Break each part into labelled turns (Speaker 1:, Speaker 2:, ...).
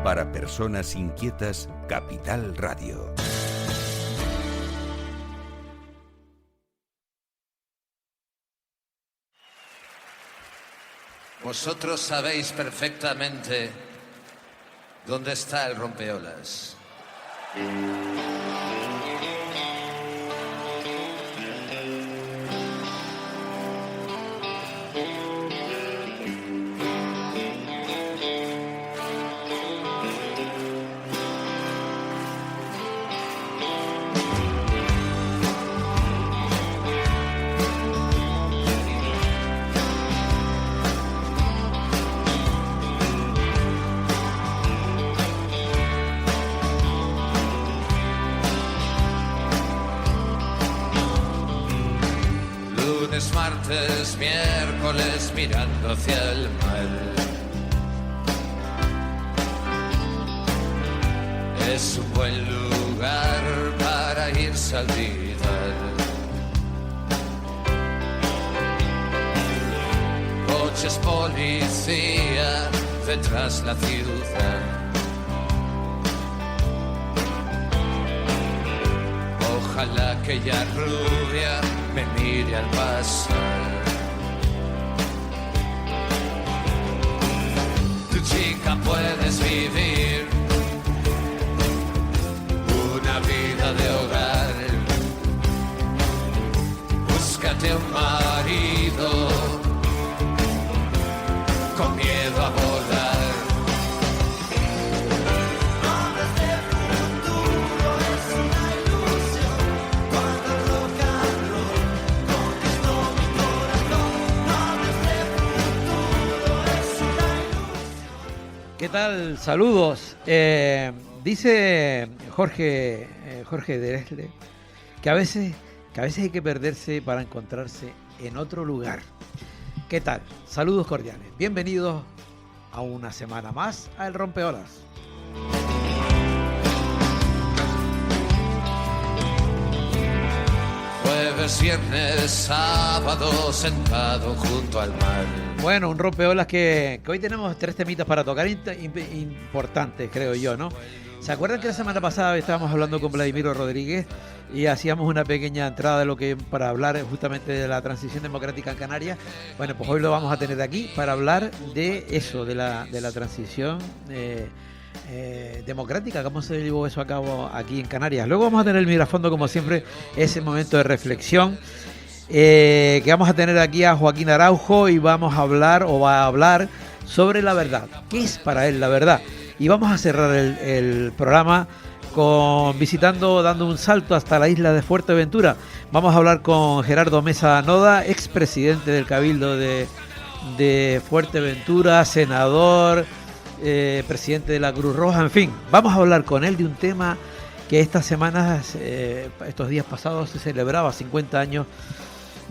Speaker 1: Para personas inquietas, Capital Radio.
Speaker 2: Vosotros sabéis perfectamente dónde está el rompeolas. Martes, miércoles, mirando hacia el mar. Es un buen lugar para irse a olvidar. Coches policía detrás la ciudad. Ojalá aquella rubia me mire al pasar. Tu chica, puedes vivir una vida de hogar. Búscate un marido con miedo a volar.
Speaker 3: ¿Qué tal? Saludos. Dice Jorge Dresle que a veces hay que perderse para encontrarse en otro lugar. ¿Qué tal? Saludos cordiales. Bienvenidos a una semana más a El Rompeolas.
Speaker 2: Jueves, viernes, sábado, sentado junto al mar.
Speaker 3: Bueno, un rompeolas que hoy tenemos 3 temitas para tocar importantes, creo yo, ¿no? ¿Se acuerdan que la semana pasada estábamos hablando con Vladimiro Rodríguez y hacíamos una pequeña entrada de lo que para hablar justamente de la transición democrática en Canarias? Bueno, pues hoy lo vamos a tener aquí para hablar de eso, de la transición democrática, cómo se llevó eso a cabo aquí en Canarias. Luego vamos a tener el micrófono, como siempre, ese momento de reflexión. Que vamos a tener aquí a Joaquín Araujo y va a hablar sobre la verdad. ¿Qué es para él la verdad? Y vamos a cerrar el programa dando un salto hasta la isla de Fuerteventura. Vamos a hablar con Gerardo Mesa Noda, expresidente del Cabildo de Fuerteventura, senador, presidente de la Cruz Roja, en fin. Vamos a hablar con él de un tema que estas semanas, estos días pasados, se celebraba 50 años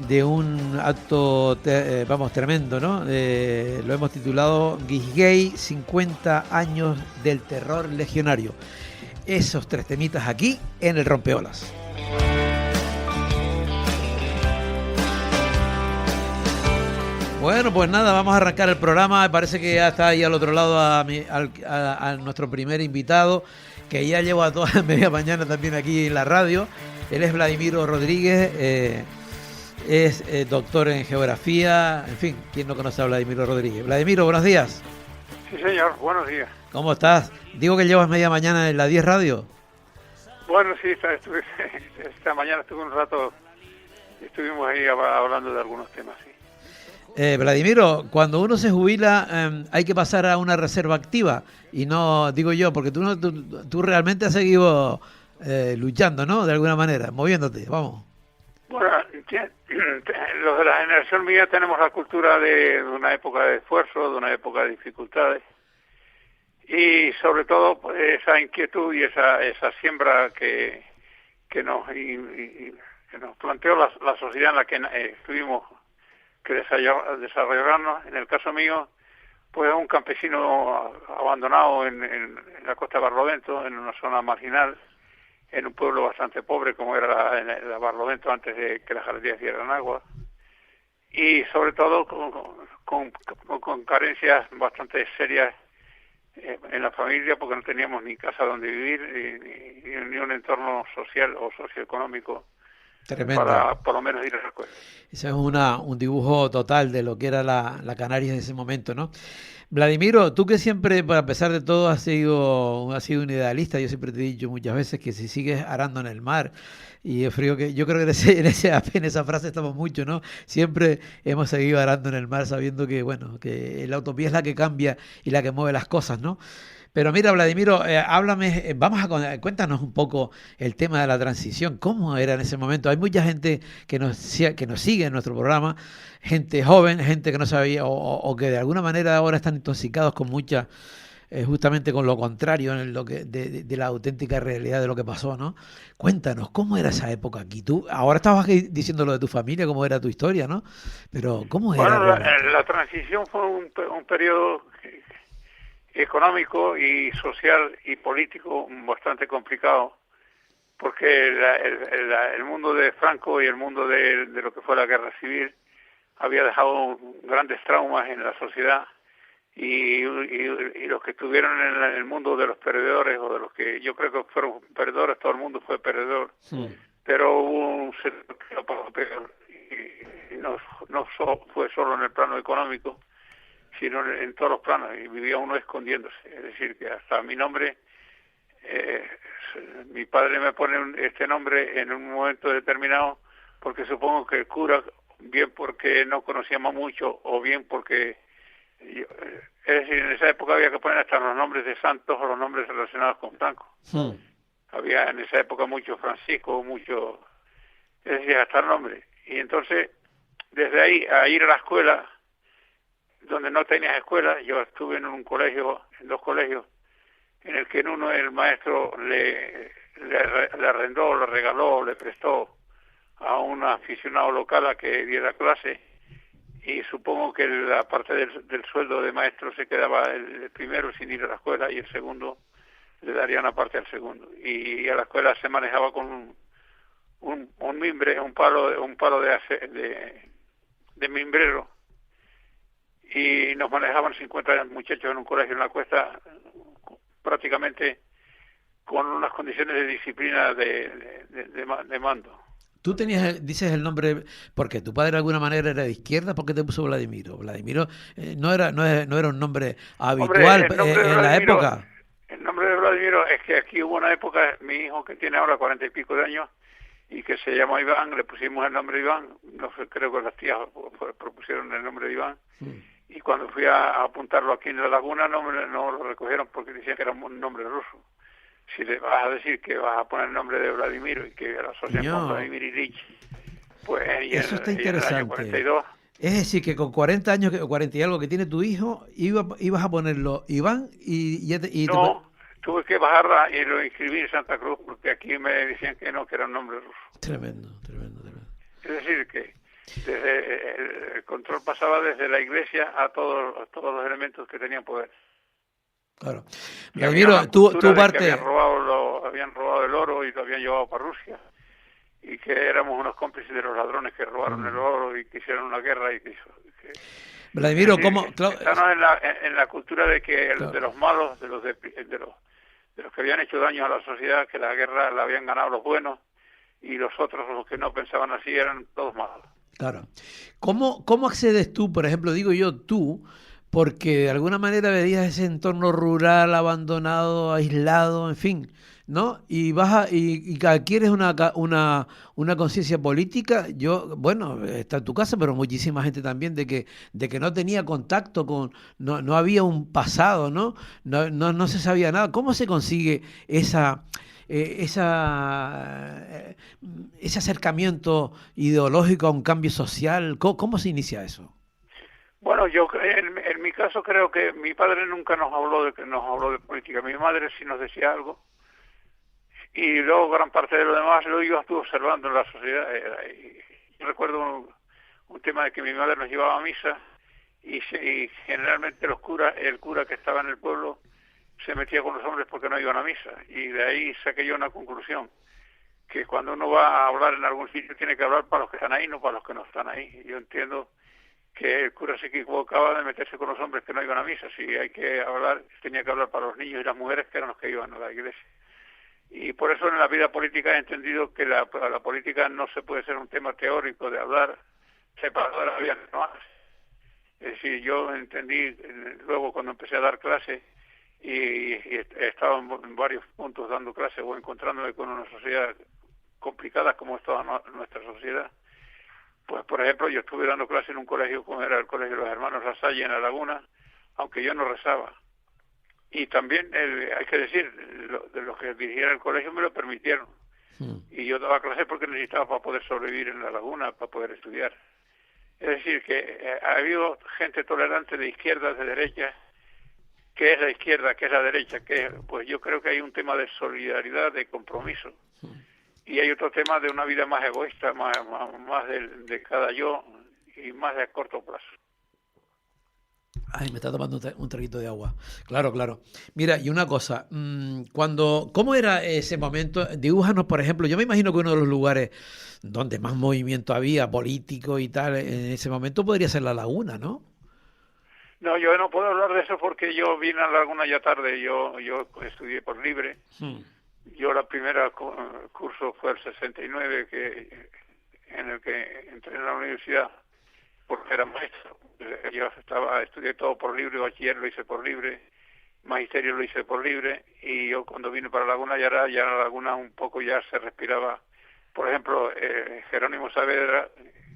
Speaker 3: de un acto, tremendo, ¿no? Lo hemos titulado Guisgay, 50 años del terror legionario. Esos 3 temitas aquí en El Rompeolas. Bueno, pues nada, vamos a arrancar el programa. Me parece que ya está ahí al otro lado a nuestro primer invitado, que ya lleva toda la media mañana también aquí en la radio. Él es Vladimiro Rodríguez, es doctor en geografía, en fin, ¿quién no conoce a Vladimiro Rodríguez? Vladimiro, buenos días.
Speaker 4: Sí, señor, buenos días.
Speaker 3: ¿Cómo estás? Digo que llevas media mañana en la 10 Radio.
Speaker 4: Bueno, sí, esta mañana estuve un rato, estuvimos ahí hablando de algunos temas, sí.
Speaker 3: Vladimiro, cuando uno se jubila hay que pasar a una reserva activa, y no digo yo, porque tú realmente has seguido luchando, ¿no? De alguna manera, moviéndote, vamos.
Speaker 4: Bueno, los de la generación mía tenemos la cultura de una época de esfuerzo, de una época de dificultades, y sobre todo pues, esa inquietud y esa siembra que nos planteó la sociedad en la que tuvimos que desarrollarnos. En el caso mío, pues un campesino abandonado en la costa de Barlovento, en una zona marginal, en un pueblo bastante pobre como era la Barlovento antes de que las galerías dieran agua, y sobre todo con carencias bastante serias en la familia, porque no teníamos ni casa donde vivir, ni un entorno social o socioeconómico
Speaker 3: Tremendo.
Speaker 4: para por lo menos ir a la escuela.
Speaker 3: Ese es un dibujo total de lo que era la Canarias de ese momento, ¿no? Vladimiro, tú que siempre, a pesar de todo, has sido un idealista. Yo siempre te he dicho muchas veces que si sigues arando en el mar y el frío, que yo creo que en esa frase estamos mucho, ¿no? Siempre hemos seguido arando en el mar sabiendo que, bueno, que la utopía es la que cambia y la que mueve las cosas, ¿no? Pero mira, Vladimiro, háblame, cuéntanos un poco el tema de la transición, cómo era en ese momento. Hay mucha gente que nos sigue en nuestro programa, gente joven, gente que no sabía o que de alguna manera ahora están intoxicados con justamente con lo contrario en lo que de la auténtica realidad de lo que pasó, ¿no? Cuéntanos, ¿cómo era esa época aquí? Tú ahora estabas diciendo lo de tu familia, cómo era tu historia, ¿no? Pero ¿cómo era?
Speaker 4: Bueno, la transición fue un periodo económico y social y político bastante complicado, porque el mundo de Franco y el mundo de lo que fue la guerra civil había dejado grandes traumas en la sociedad, y los que estuvieron en el mundo de los perdedores, o de los que yo creo que fueron perdedores, todo el mundo fue perdedor, pero hubo un sector que lo pasó peor, y no fue solo en el plano económico, sino en todos los planos, y vivía uno escondiéndose. Es decir, que hasta mi nombre, mi padre me pone este nombre en un momento determinado, porque supongo que el cura, bien porque no conocíamos mucho, o bien porque, es decir, en esa época había que poner hasta los nombres de santos o los nombres relacionados con Franco. Había en esa época mucho Francisco, es decir, hasta el nombre. Y entonces, desde ahí a ir a la escuela, donde no tenías escuela, yo estuve en dos colegios, en el que en uno el maestro le arrendó, le regaló, le prestó a un aficionado local a que diera clase, y supongo que la parte del sueldo de maestro se quedaba el primero sin ir a la escuela, y el segundo le daría una parte al segundo. Y a la escuela se manejaba con un mimbre, un palo de mimbrero, y nos manejaban 50 muchachos en un colegio en la Cuesta, prácticamente con unas condiciones de disciplina de mando.
Speaker 3: Tú dices el nombre porque tu padre de alguna manera era de izquierda. ¿Por qué te puso Vladimiro? Vladimiro no era un nombre habitual. Hombre, en la época.
Speaker 4: El nombre de Vladimiro es que aquí hubo una época, mi hijo que tiene ahora 40 y pico de años, y que se llama Iván, le pusimos el nombre de Iván. No sé, creo que las tías propusieron el nombre de Iván. Y cuando fui a apuntarlo aquí en la Laguna no lo recogieron, porque decían que era un nombre ruso. Si le vas a decir que vas a poner el nombre de Vladimiro y que lo asocian con Vladimir Ilich, pues
Speaker 3: eso está interesante.
Speaker 4: En el año 42,
Speaker 3: es decir, que con 40 años, 40 y algo que tiene tu hijo, ibas a ponerlo Iván
Speaker 4: no, tuve que bajarla y lo inscribí en Santa Cruz, porque aquí me decían que no, que era un nombre ruso.
Speaker 3: Tremendo.
Speaker 4: Es decir, que desde el control pasaba desde la iglesia a todos los elementos que tenían poder.
Speaker 3: Claro. Vladimiro, tu parte...
Speaker 4: Habían robado el oro y lo habían llevado para Rusia, y que éramos unos cómplices de los ladrones que robaron el oro y que hicieron una guerra.
Speaker 3: Vladimiro, ¿cómo?
Speaker 4: Estamos en la cultura de que de los malos, de los que habían hecho daño a la sociedad, que la guerra la habían ganado los buenos, y los otros, los que no pensaban así, eran todos malos.
Speaker 3: Claro. ¿Cómo accedes tú, por ejemplo, digo yo tú, porque de alguna manera veías ese entorno rural, abandonado, aislado, en fin, ¿no? Y y adquieres una conciencia política. Bueno, está en tu casa, pero muchísima gente también de que no tenía contacto no había un pasado, ¿no? No se sabía nada. ¿Cómo se consigue ese acercamiento ideológico a un cambio social? ¿Cómo se inicia eso?
Speaker 4: Bueno, yo en mi caso creo que mi padre nunca nos habló de política. Mi madre sí nos decía algo, y luego gran parte de lo demás lo iba observando en la sociedad. Yo recuerdo un tema de que mi madre nos llevaba a misa, y generalmente el cura que estaba en el pueblo se metía con los hombres porque no iban a misa, y de ahí saqué yo una conclusión, que cuando uno va a hablar en algún sitio tiene que hablar para los que están ahí, no para los que no están ahí. Yo entiendo que el cura se equivocaba de meterse con los hombres que no iban a misa. Si hay que hablar, tenía que hablar para los niños y las mujeres, que eran los que iban a la iglesia. Y por eso en la vida política he entendido que la política no se puede ser un tema teórico de hablar separado de la vida que no hace. Es decir, yo entendí luego cuando empecé a dar clases y he estado en varios puntos dando clases o encontrándome con una sociedad complicada como es toda nuestra sociedad. Pues, por ejemplo, yo estuve dando clases en un colegio como era el Colegio de los Hermanos La Salle en La Laguna, aunque yo no rezaba. Y también, hay que decir, de los que dirigían el colegio me lo permitieron. Y yo daba clases porque necesitaba para poder sobrevivir en La Laguna, para poder estudiar. Es decir, que ha habido gente tolerante de izquierda, de derecha. ¿Qué es la izquierda? ¿Qué es la derecha? Pues yo creo que hay un tema de solidaridad, de compromiso. Y hay otro tema de una vida más egoísta, más de cada yo y más de a corto plazo.
Speaker 3: Ay, me está tomando un traguito de agua. Claro, claro. Mira, y una cosa, ¿cómo era ese momento? Dibújanos, por ejemplo, yo me imagino que uno de los lugares donde más movimiento había, político y tal, en ese momento podría ser La Laguna, ¿no?
Speaker 4: No, yo no puedo hablar de eso porque yo vine a La Laguna ya tarde, yo estudié por libre. Yo la primera curso fue el 69, en el que entré en la universidad porque era maestro. Yo estudié todo por libre, bachiller lo hice por libre, magisterio lo hice por libre, y yo cuando vine para Laguna ya La Laguna un poco ya se respiraba. Por ejemplo, Jerónimo Saavedra,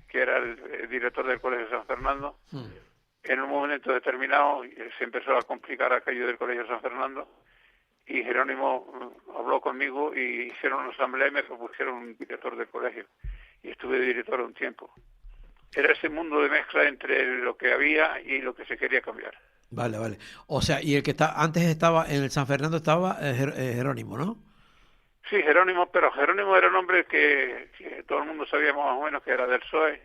Speaker 4: que era el director del Colegio San Fernando, en un momento determinado se empezó a complicar aquello del Colegio San Fernando, y Jerónimo habló conmigo y hicieron una asamblea y me propusieron un director del colegio, y estuve de director un tiempo. Era ese mundo de mezcla entre lo que había y lo que se quería cambiar.
Speaker 3: Vale, vale. O sea, y el que antes estaba en el San Fernando estaba Jerónimo, ¿no?
Speaker 4: Sí, Jerónimo, pero Jerónimo era un hombre que todo el mundo sabía más o menos que era del PSOE,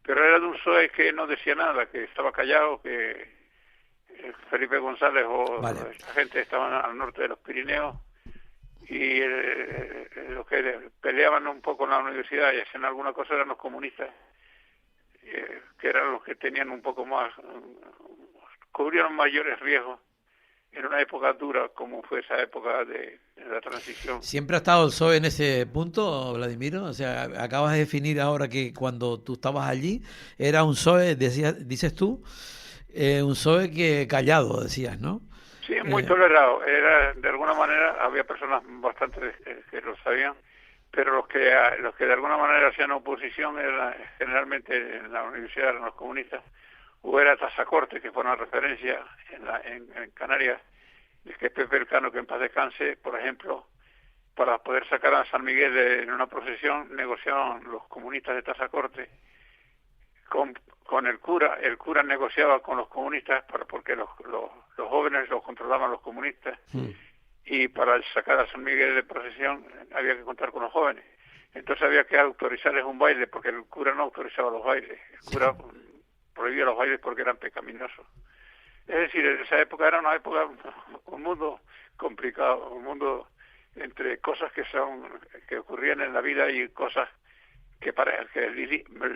Speaker 4: pero era de un PSOE que no decía nada, que estaba callado, que Felipe González o esta gente estaban al norte de los Pirineos, y los que peleaban un poco en la universidad y hacían alguna cosa eran los comunistas, que eran los que tenían un poco más, cubrieron mayores riesgos en una época dura como fue esa época de la transición.
Speaker 3: ¿Siempre ha estado el PSOE en ese punto, Vladimiro? O sea, acabas de definir ahora que cuando tú estabas allí era un PSOE, dices tú, un PSOE que callado, decías, ¿no?
Speaker 4: Sí, muy tolerado. Era, de alguna manera, había personas bastante que lo sabían, pero los que de alguna manera hacían oposición eran generalmente en la universidad eran los comunistas, o era Tazacorte, que fue una referencia en Canarias, que es Pepe Elcano, que en paz descanse, por ejemplo, para poder sacar a San Miguel en una procesión, negociaban los comunistas de Tazacorte con el cura negociaba con los comunistas porque los jóvenes los controlaban los comunistas, y para sacar a San Miguel de procesión había que contar con los jóvenes. Entonces había que autorizarles un baile, porque el cura no autorizaba los bailes. El cura prohibía los bailes porque eran pecaminosos. Es decir, en esa época era una época, un mundo complicado, un mundo entre cosas que ocurrían en la vida y cosas que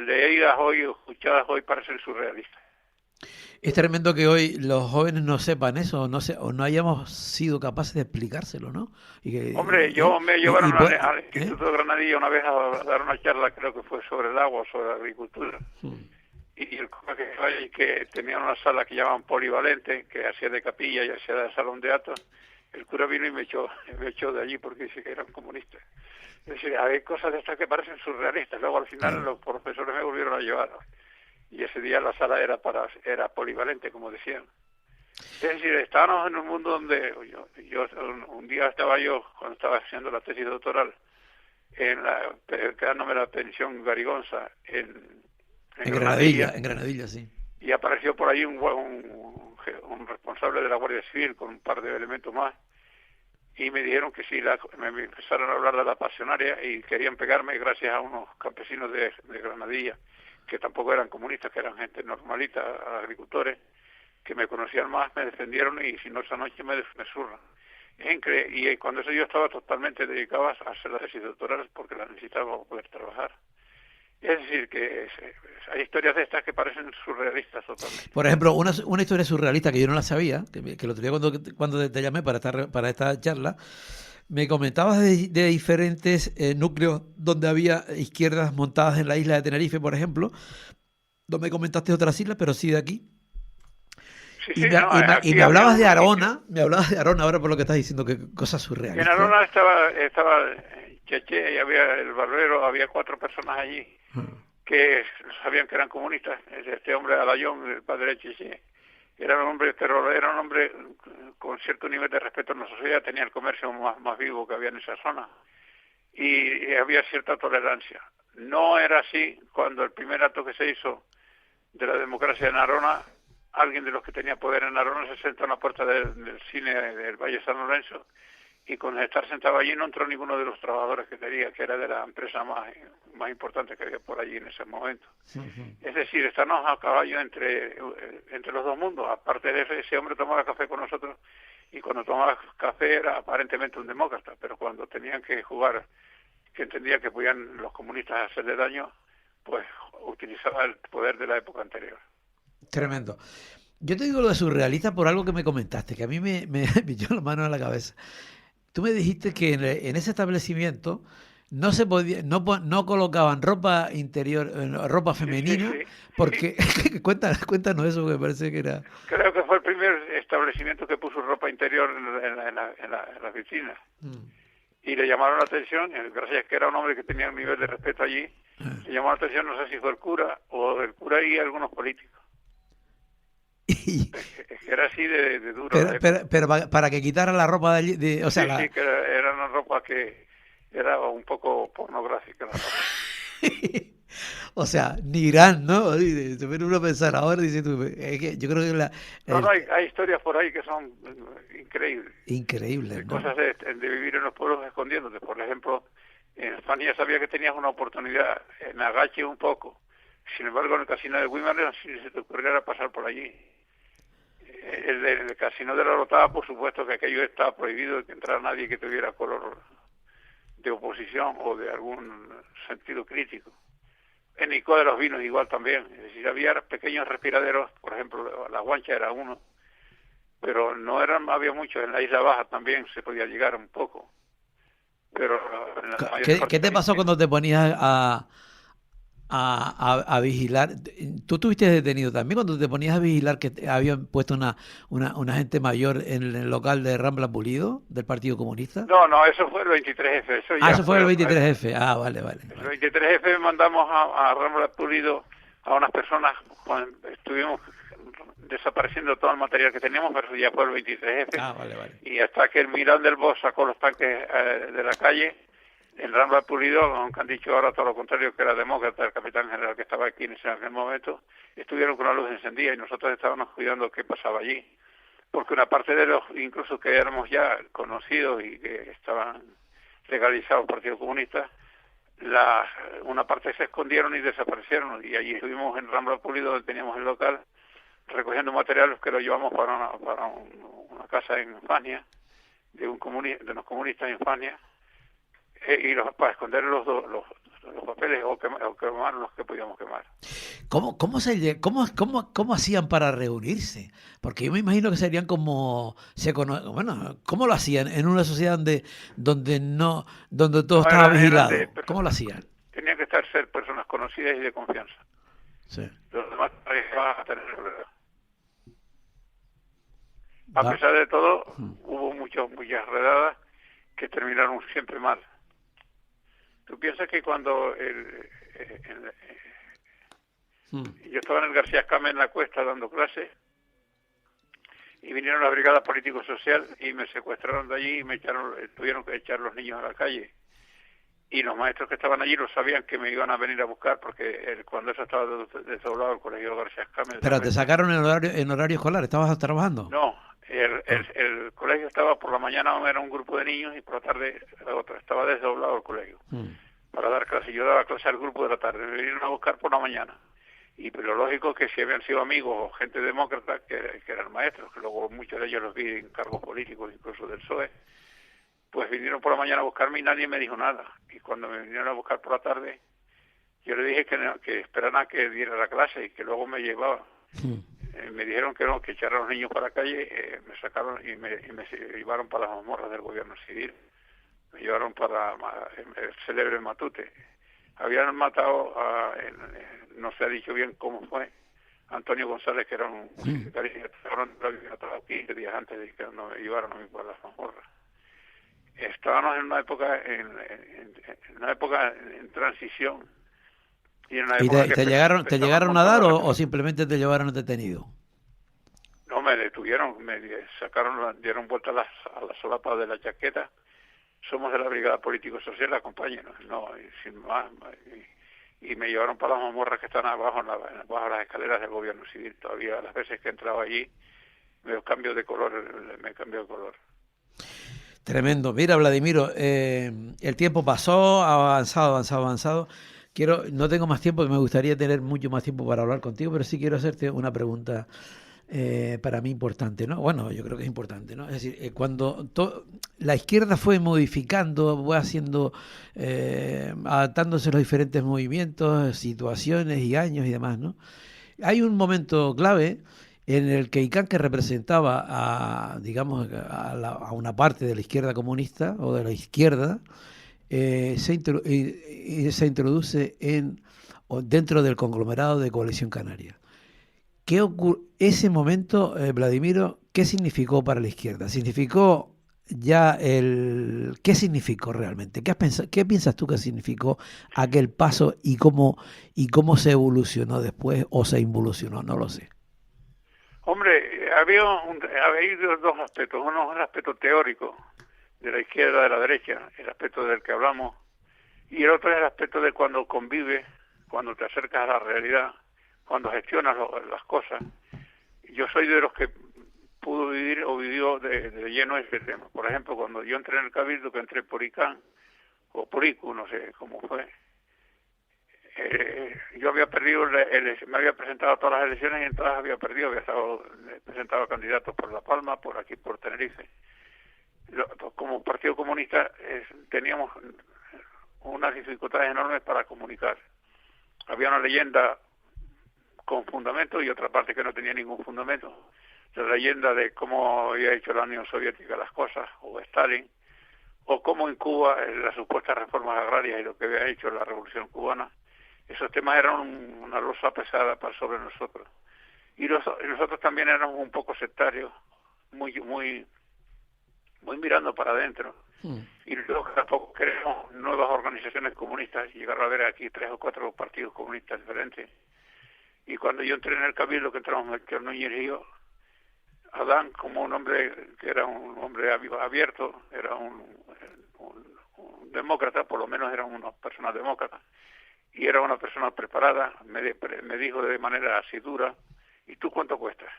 Speaker 4: leídas hoy o escuchadas hoy parecen surrealistas.
Speaker 3: Es tremendo que hoy los jóvenes no sepan eso, o no hayamos sido capaces de explicárselo, ¿no?
Speaker 4: Hombre, yo me llevaron al Instituto de Granadilla una vez a dar una charla, creo que fue sobre el agua, sobre la agricultura. Y el que tenía una sala que llamaban polivalente, que hacía de capilla y hacía de salón de actos, el cura vino y me echó de allí porque dice que eran comunistas. Es decir, hay cosas de estas que parecen surrealistas. Luego al final los profesores me volvieron a llevar. Y ese día la sala era polivalente, como decían. Es decir, estábamos en un mundo donde un día estaba yo, cuando estaba haciendo la tesis doctoral, quedándome la pensión Garigonza en Granadilla, sí. Y apareció por ahí un responsable de la Guardia Civil con un par de elementos más, y me dijeron que sí, me empezaron a hablar de la pasionaria y querían pegarme gracias a unos campesinos de Granadilla, que tampoco eran comunistas, que eran gente normalita, agricultores, que me conocían más, me defendieron, y si no esa noche me zurran. Y cuando eso yo estaba totalmente dedicado a hacer la tesis doctoral porque la necesitaba para poder trabajar. Es decir, que hay historias de estas que parecen surrealistas totalmente.
Speaker 3: Por ejemplo, una historia surrealista que yo no la sabía, que el otro día cuando te llamé para esta charla, me comentabas de diferentes núcleos donde había izquierdas montadas en la isla de Tenerife, por ejemplo. No me comentaste otras islas, pero sí de aquí.
Speaker 4: Sí,
Speaker 3: Y me hablabas de Arona, ahora por lo que estás diciendo, que cosas surrealistas.
Speaker 4: En Arona estaba Cheche, y había el barbero, había 4 personas allí que sabían que eran comunistas. Este hombre Alayón, el padre de Cheche, era un hombre de terror, era un hombre con cierto nivel de respeto en la sociedad, tenía el comercio más vivo que había en esa zona y había cierta tolerancia. No era así cuando el primer acto que se hizo de la democracia en Arona, alguien de los que tenía poder en Arona se sentó en la puerta del cine del Valle San Lorenzo y con estar sentado allí no entró ninguno de los trabajadores que tenía, que era de la empresa más importante que había por allí en ese momento. Es decir, estamos a caballo entre los dos mundos. Aparte de eso, ese hombre tomaba café con nosotros y cuando tomaba café era aparentemente un demócrata, pero cuando tenían que jugar, que entendía que podían los comunistas hacerle daño, pues utilizaba el poder de la época anterior.
Speaker 3: Tremendo. Yo te digo lo de surrealista por algo que me comentaste, que a mí me echó la mano en la cabeza. Tú me dijiste que en ese establecimiento no se podía, no colocaban ropa interior, ropa femenina,
Speaker 4: sí.
Speaker 3: porque cuéntanos eso, que me parece que era.
Speaker 4: Creo que fue el primer establecimiento que puso ropa interior en la oficina. Y le llamaron la atención, gracias a que era un hombre que tenía un nivel de respeto allí, le llamó la atención, no sé si fue el cura y algunos políticos. Es que era así de duro.
Speaker 3: Pero para que quitara la ropa de allí, o sea,
Speaker 4: sí, que era una ropa que era un poco pornográfica la ropa.
Speaker 3: O sea, ni Irán, ¿no? Se pone uno a pensar ahora, dice tú, es que yo creo que
Speaker 4: hay historias por ahí que son increíbles.
Speaker 3: Increíbles, ¿no?
Speaker 4: Cosas de vivir en los pueblos escondiéndote. Por ejemplo, en España sabía que tenías una oportunidad en Agache un poco. Sin embargo, en el casino de Wimbledon, si se te ocurriera pasar por allí. El casino de la Rotada, por supuesto que aquello estaba prohibido de que entrara nadie que tuviera color de oposición o de algún sentido crítico. En Icó de los Vinos igual también. Es decir, había pequeños respiraderos, por ejemplo, la Guancha era uno, pero había muchos. En la Isla Baja también se podía llegar un poco. Pero
Speaker 3: ¿Qué te pasó cuando te ponías a vigilar? Tú estuviste detenido también cuando te ponías a vigilar que habían puesto una gente mayor en el local de Rambla Pulido del Partido Comunista.
Speaker 4: No, eso fue el 23F.
Speaker 3: Eso fue el 23F. Vale.
Speaker 4: El 23F mandamos a Rambla Pulido a unas personas, estuvimos desapareciendo todo el material que teníamos, pero ya fue el 23F.
Speaker 3: Vale.
Speaker 4: Y hasta que el Miranda del Bosch sacó los tanques de la calle, el Rambla Pulido, aunque han dicho ahora todo lo contrario, que era demócrata, el capitán general que estaba aquí en aquel momento, estuvieron con la luz encendida y nosotros estábamos cuidando qué pasaba allí. Porque una parte de los, incluso que éramos ya conocidos y que estaban legalizados el Partido Comunista, una parte se escondieron y desaparecieron. Y allí estuvimos en Rambla Pulido, donde teníamos el local, recogiendo materiales que lo llevamos para una casa en Fania, de unos comunistas en Fania, y para esconder los papeles o quemar los que podíamos quemar.
Speaker 3: ¿Cómo hacían para reunirse? Porque yo me imagino que serían ¿cómo lo hacían en una sociedad donde todo estaba vigilado? ¿Cómo lo hacían?
Speaker 4: Tenían que ser personas conocidas y de confianza.
Speaker 3: Sí.
Speaker 4: Los demás van a tener problemas. A pesar de todo, hubo muchas redadas que terminaron siempre mal. Tú piensas que cuando yo estaba en el García Escame en la Cuesta dando clases y vinieron la brigada político-social y me secuestraron de allí y tuvieron que echar los niños a la calle. Y los maestros que estaban allí lo sabían que me iban a venir a buscar porque cuando eso estaba desdoblado el colegio García Escame.
Speaker 3: ¿Pero te sacaron en horario escolar? ¿Estabas trabajando?
Speaker 4: No, el colegio estaba por la mañana, era un grupo de niños y por la tarde era otro. Estaba desdoblado el colegio para dar clases. Yo daba clase al grupo de la tarde. Me vinieron a buscar por la mañana. Pero lo lógico es que si habían sido amigos o gente demócrata, que eran maestros, que luego muchos de ellos los vi en cargos políticos, incluso del PSOE, pues vinieron por la mañana a buscarme y nadie me dijo nada. Y cuando me vinieron a buscar por la tarde, Yo le dije que, no, que esperaran a que diera la clase y que luego me llevaba. Me dijeron que no, que echaran a los niños para la calle, me sacaron y me llevaron para las mazmorras del gobierno civil. Me llevaron para el célebre Matute. Habían matado no se ha dicho bien cómo fue, Antonio González, que era un secretario, lo habían matado 15 días antes de que me llevaron a mí para las mazmorras. Estábamos en una época en transición.
Speaker 3: ¿Y te llegaron a dar o simplemente te llevaron detenido?
Speaker 4: No, me detuvieron, me sacaron, dieron vuelta a la solapa de la chaqueta. Somos de la Brigada Político-Social, acompáñenos. No, y sin más. Y me llevaron para las mazmorras que están abajo, bajo las escaleras del gobierno civil. Todavía las veces que he entrado allí me cambio de color.
Speaker 3: Tremendo. Mira, Vladimiro, el tiempo pasó, ha avanzado. No tengo más tiempo, me gustaría tener mucho más tiempo para hablar contigo, pero sí quiero hacerte una pregunta para mí importante, ¿no? Bueno, yo creo que es importante, ¿no? Es decir, cuando la izquierda fue modificando, fue haciendo, adaptándose a los diferentes movimientos, situaciones y años y demás, ¿no? Hay un momento clave en el que Icán, que representaba a una parte de la izquierda comunista o de la izquierda, se introduce dentro del conglomerado de Coalición Canaria. Ese momento, Vladimiro, ¿qué significó para la izquierda? ¿Significó qué significó realmente? ¿Qué piensas tú que significó aquel paso y cómo se evolucionó después o se involucionó? No lo sé.
Speaker 4: Hombre, había dos aspectos. Uno es el aspecto teórico de la izquierda, de la derecha, el aspecto del que hablamos, y el otro es el aspecto de cuando convives, cuando te acercas a la realidad, cuando gestionas las cosas. Yo soy de los que pudo vivir o vivió de lleno ese tema. Por ejemplo, cuando yo entré en el Cabildo, que entré por Icán, o por ICU, no sé cómo fue, yo había perdido, me había presentado a todas las elecciones y en todas había perdido, había estado presentado candidatos por La Palma, por aquí, por Tenerife. Como Partido Comunista teníamos unas dificultades enormes para comunicar. Había una leyenda con fundamento y otra parte que no tenía ningún fundamento. La leyenda de cómo había hecho la Unión Soviética las cosas, o Stalin, o cómo en Cuba las supuestas reformas agrarias y lo que había hecho la Revolución Cubana. Esos temas eran una losa pesada sobre nosotros. Y nosotros también éramos un poco sectarios, muy mirando para adentro. Y luego tampoco queremos nuevas organizaciones comunistas, llegar a ver aquí 3 o 4 partidos comunistas diferentes. Y cuando yo entré en el Cabildo, que entramos Melchor Núñez y yo, Adán, como un hombre que era un hombre abierto, era un demócrata, por lo menos era una persona demócrata, y era una persona preparada, me dijo de manera así dura, ¿y tú cuánto cuestas?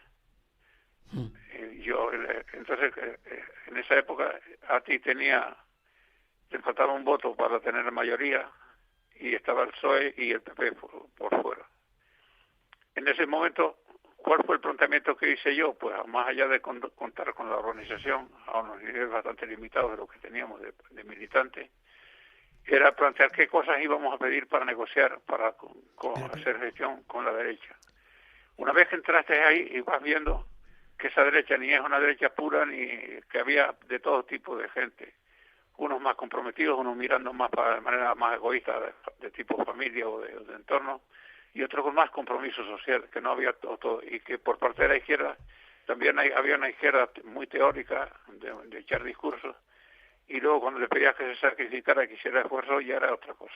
Speaker 4: Entonces, en esa época a ti te faltaba un voto para tener mayoría y estaba el PSOE y el PP por fuera. En ese momento, ¿cuál fue el planteamiento que hice yo? Pues más allá de contar con la organización a unos niveles bastante limitados de lo que teníamos de militantes, era plantear qué cosas íbamos a pedir para negociar, para hacer gestión con la derecha. Una vez que entraste ahí y vas viendo que esa derecha ni es una derecha pura, ni que había de todo tipo de gente, unos más comprometidos, unos mirando más de manera más egoísta, de tipo familia o de entorno, y otros con más compromiso social, que no había todo, y que por parte de la izquierda también había una izquierda muy teórica de echar discursos, y luego cuando le pedías que se sacrificara, que hiciera esfuerzo, ya era otra cosa.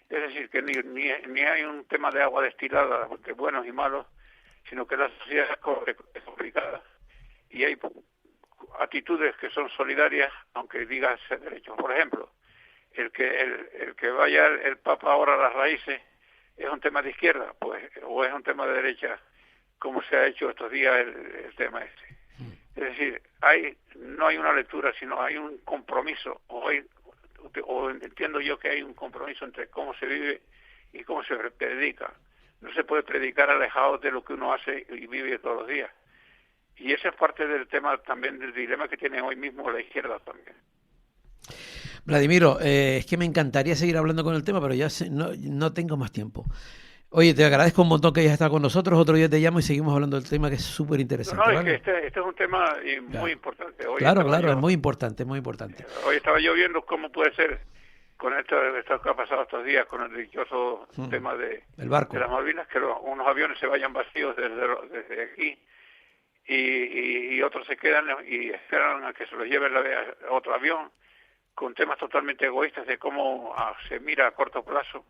Speaker 4: Es decir, que ni hay un tema de agua destilada de buenos y malos, sino que la sociedad es complicada y hay actitudes que son solidarias, aunque digas derechos. Por ejemplo, el que vaya el Papa ahora a las raíces es un tema de izquierda, pues, o es un tema de derecha, como se ha hecho estos días el tema este. Es decir, no hay una lectura, sino hay un compromiso, o entiendo yo que hay un compromiso entre cómo se vive y cómo se predica. No se puede predicar alejado de lo que uno hace y vive todos los días. Y esa es parte del tema también, del dilema que tiene hoy mismo la izquierda también.
Speaker 3: Vladimiro, es que me encantaría seguir hablando con el tema, pero ya no tengo más tiempo. Oye, te agradezco un montón que hayas estado con nosotros. Otro día te llamo y seguimos hablando del tema, que es súper interesante.
Speaker 4: No,
Speaker 3: ¿vale?
Speaker 4: es que este es un tema muy importante. Hoy
Speaker 3: claro, es muy importante, muy importante.
Speaker 4: Hoy estaba yo viendo cómo puede ser con esto que ha pasado estos días, con el dichoso tema de las Malvinas, que unos aviones se vayan vacíos desde aquí y otros se quedan y esperan a que se los lleve otro avión, con temas totalmente egoístas de cómo se mira a corto plazo,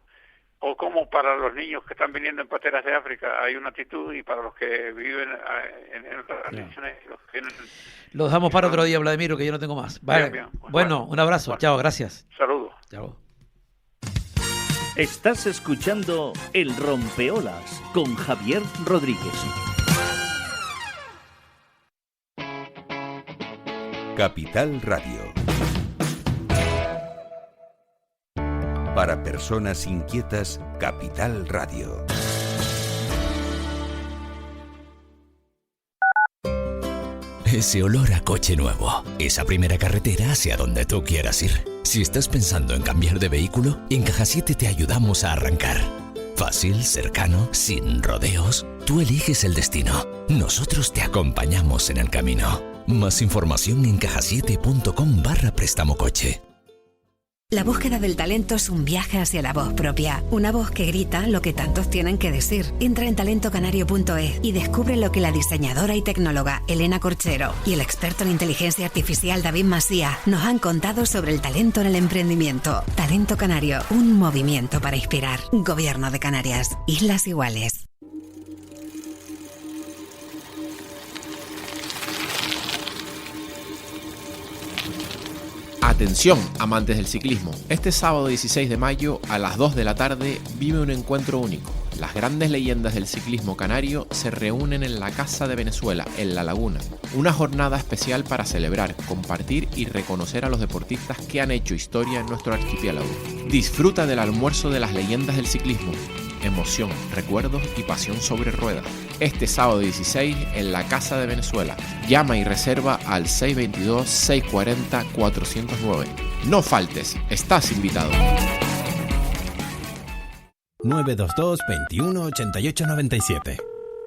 Speaker 4: o cómo para los niños que están viniendo en pateras de África hay una actitud, y para los que viven en otras condiciones,
Speaker 3: lo dejamos para otro día, Vladimiro, que yo no tengo más. Vale.
Speaker 4: Bien.
Speaker 3: Bueno, un abrazo. Chao, gracias.
Speaker 4: Saludos.
Speaker 3: Chao.
Speaker 5: Estás escuchando El Rompeolas con Javier Rodríguez.
Speaker 1: Capital Radio. Para personas inquietas, Capital Radio.
Speaker 6: Ese olor a coche nuevo, esa primera carretera hacia donde tú quieras ir. Si estás pensando en cambiar de vehículo, en Caja 7 te ayudamos a arrancar. Fácil, cercano, sin rodeos. Tú eliges el destino. Nosotros te acompañamos en el camino. Más información en cajasiete.com/préstamo coche.
Speaker 7: La búsqueda del talento es un viaje hacia la voz propia. Una voz que grita lo que tantos tienen que decir. Entra en talentocanario.es y descubre lo que la diseñadora y tecnóloga Elena Corchero y el experto en inteligencia artificial David Masía nos han contado sobre el talento en el emprendimiento. Talento Canario, un movimiento para inspirar. Gobierno de Canarias. Islas Iguales.
Speaker 8: Atención, amantes del ciclismo. Este sábado 16 de mayo a las 2 de la tarde vive un encuentro único. Las grandes leyendas del ciclismo canario se reúnen en la Casa de Venezuela, en La Laguna. Una jornada especial para celebrar, compartir y reconocer a los deportistas que han hecho historia en nuestro archipiélago. Disfruta del almuerzo de las leyendas del ciclismo. Emoción, recuerdos y pasión sobre ruedas. Este sábado 16 en la Casa de Venezuela. Llama y reserva al 622-640-409. No faltes, estás invitado.
Speaker 9: 922 21 88 97.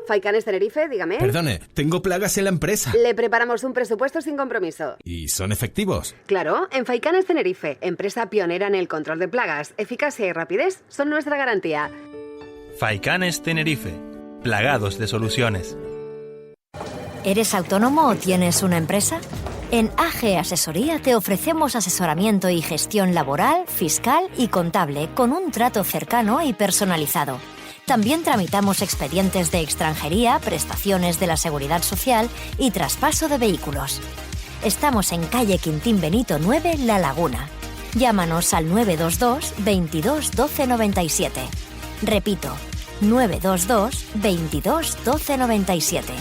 Speaker 10: Faicanes Tenerife, dígame.
Speaker 9: Perdone, tengo plagas en la empresa.
Speaker 10: Le preparamos un presupuesto sin compromiso.
Speaker 9: ¿Y son efectivos?
Speaker 10: Claro, en Faicanes Tenerife, empresa pionera en el control de plagas, eficacia y rapidez son nuestra garantía.
Speaker 11: Faicanes Tenerife, plagados de soluciones.
Speaker 12: ¿Eres autónomo o tienes una empresa? En AG Asesoría te ofrecemos asesoramiento y gestión laboral, fiscal y contable con un trato cercano y personalizado. También tramitamos expedientes de extranjería, prestaciones de la Seguridad Social y traspaso de vehículos. Estamos en calle Quintín Benito 9, La Laguna. Llámanos al 922 22 12 97. Repito, 922 22 12 97.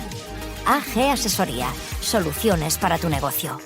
Speaker 12: AG Asesoría. Soluciones para tu negocio.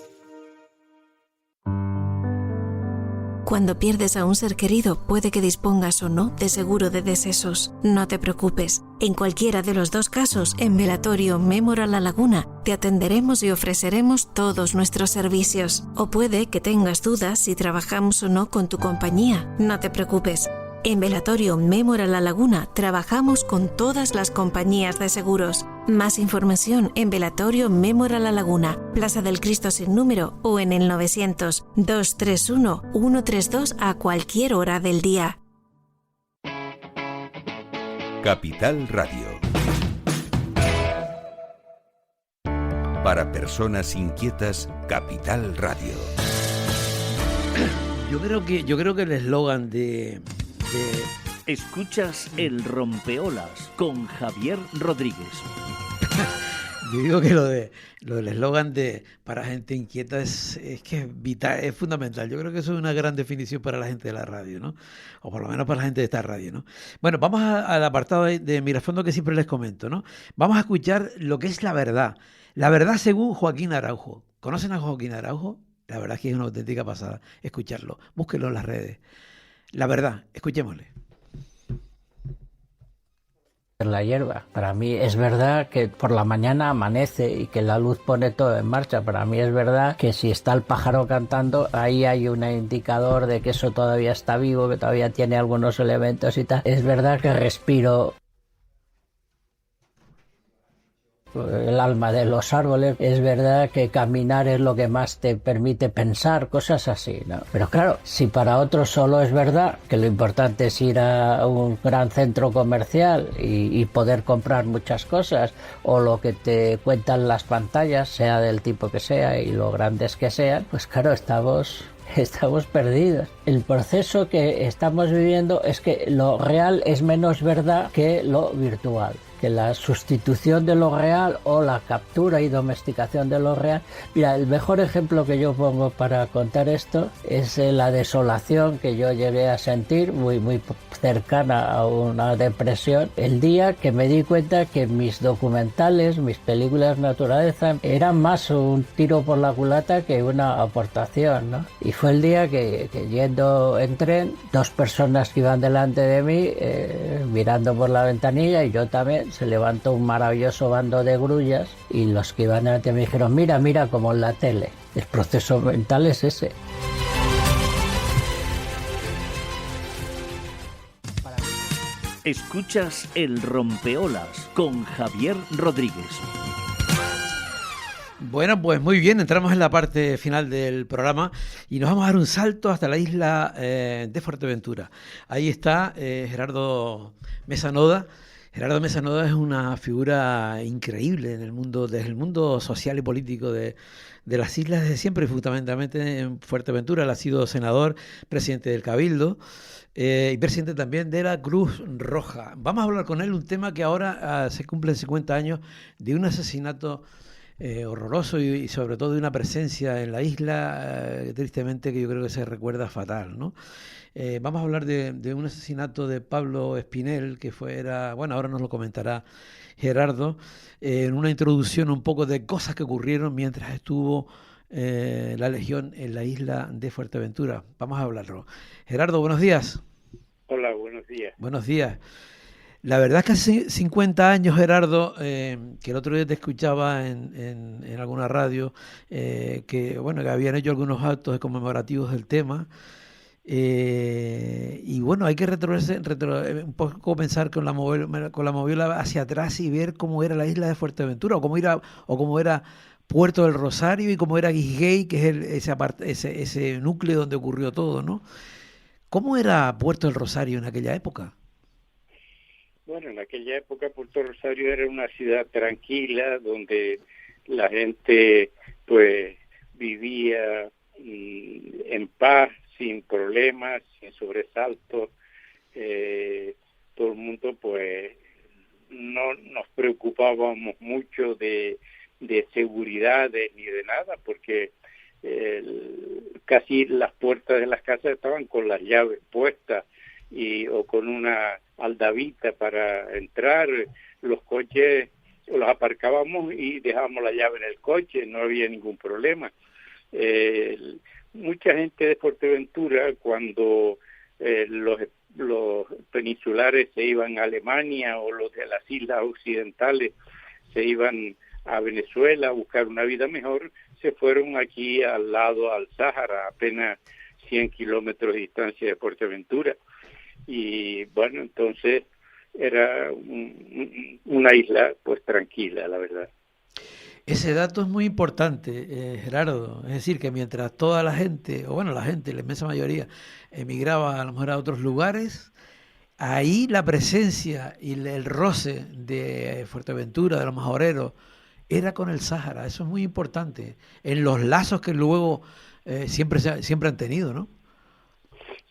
Speaker 13: Cuando pierdes a un ser querido, puede que dispongas o no de seguro de decesos. No te preocupes. En cualquiera de los dos casos, en Velatorio Memorial La Laguna, te atenderemos y ofreceremos todos nuestros servicios. O puede que tengas dudas si trabajamos o no con tu compañía. No te preocupes. En Velatorio Memorial La Laguna trabajamos con todas las compañías de seguros. Más información en Velatorio Memorial La Laguna, Plaza del Cristo sin número o en el 900-231-132 a cualquier hora del día.
Speaker 1: Capital Radio. Para personas inquietas, Capital Radio.
Speaker 3: Yo creo que el eslogan de...
Speaker 5: Escuchas El Rompeolas con Javier Rodríguez.
Speaker 3: Yo digo que lo del eslogan de para gente inquieta es que es vital, es fundamental. Yo creo que eso es una gran definición para la gente de la radio, ¿no? O por lo menos para la gente de esta radio, ¿no? Bueno, vamos al apartado de Mirafondo que siempre les comento, ¿no? Vamos a escuchar lo que es la verdad. La verdad según Joaquín Araujo. ¿Conocen a Joaquín Araujo? La verdad es que es una auténtica pasada escucharlo. Búsquenlo en las redes. La verdad, escuchémosle.
Speaker 14: la hierba. Para mí es verdad que por la mañana amanece y que la luz pone todo en marcha. Para mí es verdad que si está el pájaro cantando, ahí hay un indicador de que eso todavía está vivo, que todavía tiene algunos elementos y tal. Es verdad que respiro el alma de los árboles. Es verdad que caminar es lo que más te permite pensar, cosas así, ¿no? Pero claro, si para otros solo es verdad que lo importante es ir a un gran centro comercial y poder comprar muchas cosas, o lo que te cuentan las pantallas, sea del tipo que sea y lo grandes que sean, pues claro, estamos perdidos. El proceso que estamos viviendo es que lo real es menos verdad que lo virtual, que la sustitución de lo real o la captura y domesticación de lo real. Mira, el mejor ejemplo que yo pongo para contar esto es la desolación que yo llegué a sentir, muy cercana a una depresión, el día que me di cuenta que mis documentales, mis películas naturaleza, eran más un tiro por la culata que una aportación, ¿no? Y fue el día que yendo en tren, dos personas que iban delante de mí, mirando por la ventanilla, y yo también, se levantó un maravilloso bando de grullas, y los que iban delante me dijeron: mira, como en la tele. El proceso mental es ese.
Speaker 5: Escuchas El Rompeolas con Javier Rodríguez.
Speaker 3: Bueno, pues muy bien, entramos en la parte final del programa y nos vamos a dar un salto hasta la isla de Fuerteventura. Ahí está Gerardo Mesanoda. Gerardo Mesanoda es una figura increíble en el mundo, desde el mundo social y político de las islas desde siempre, y fundamentalmente en Fuerteventura. Él ha sido senador, presidente del Cabildo y presidente también de la Cruz Roja. Vamos a hablar con él un tema que ahora se cumplen 50 años de un asesinato horroroso y sobre todo de una presencia en la isla, tristemente, que yo creo que se recuerda fatal, ¿no? Vamos a hablar de un asesinato de Pablo Espinel, que bueno, ahora nos lo comentará Gerardo, en una introducción un poco de cosas que ocurrieron mientras estuvo la Legión en la isla de Fuerteventura. Vamos a hablarlo. Gerardo, buenos días.
Speaker 15: Hola, buenos días.
Speaker 3: Buenos días. La verdad es que hace 50 años, Gerardo, que el otro día te escuchaba en alguna radio, que habían hecho algunos actos conmemorativos del tema. Y bueno, hay que un poco pensar con la moviola hacia atrás y ver cómo era la isla de Fuerteventura, o cómo era Puerto del Rosario, y cómo era Guisguey, que es ese núcleo donde ocurrió todo, ¿no? ¿Cómo era Puerto del Rosario en aquella época?
Speaker 15: Bueno, en aquella época Puerto Rosario era una ciudad tranquila, donde la gente pues vivía en paz, sin problemas, sin sobresaltos. Todo el mundo pues no nos preocupábamos mucho de seguridades ni de nada, porque casi las puertas de las casas estaban con las llaves puestas o con una aldabita para entrar. Los coches los aparcábamos y dejábamos la llave en el coche, no había ningún problema. Mucha gente de Fuerteventura, cuando los peninsulares se iban a Alemania, o los de las islas occidentales se iban a Venezuela a buscar una vida mejor, se fueron aquí al lado, al Sáhara, apenas 100 kilómetros de distancia de Fuerteventura. Y bueno, entonces era una isla pues tranquila, la verdad.
Speaker 3: Ese dato es muy importante, Gerardo. Es decir, que mientras toda la gente, la inmensa mayoría, emigraba a lo mejor a otros lugares, ahí la presencia y el roce de Fuerteventura, de los majoreros, era con el Sáhara. Eso es muy importante, en los lazos que luego siempre han tenido, ¿no?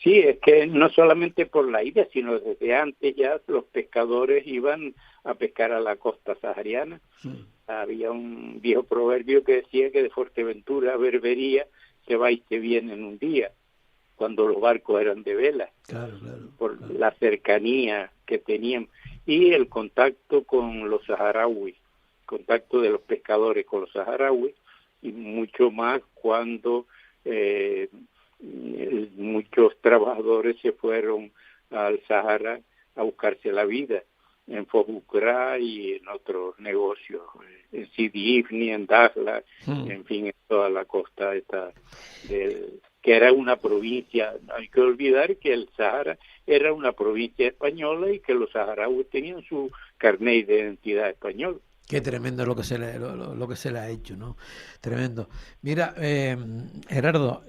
Speaker 15: Sí, es que no solamente por la isla, sino desde antes ya los pescadores iban a pescar a la costa sahariana. Sí. Había un viejo proverbio que decía que de Fuerteventura a Berbería se va y se viene en un día, cuando los barcos eran de vela, por la cercanía que tenían y el contacto con los saharauis, contacto de los pescadores con los saharauis, y mucho más cuando muchos trabajadores se fueron al Sahara a buscarse la vida. en Fobucra y en otros negocios, en Sidi Ifni, en Dakhla, en fin, en toda la costa esta que era una provincia. No hay que olvidar que el Sahara era una provincia española y que los saharauis tenían su carnet de identidad español.
Speaker 3: Qué tremendo lo que se le ha hecho, ¿no? Tremendo. Mira, Gerardo,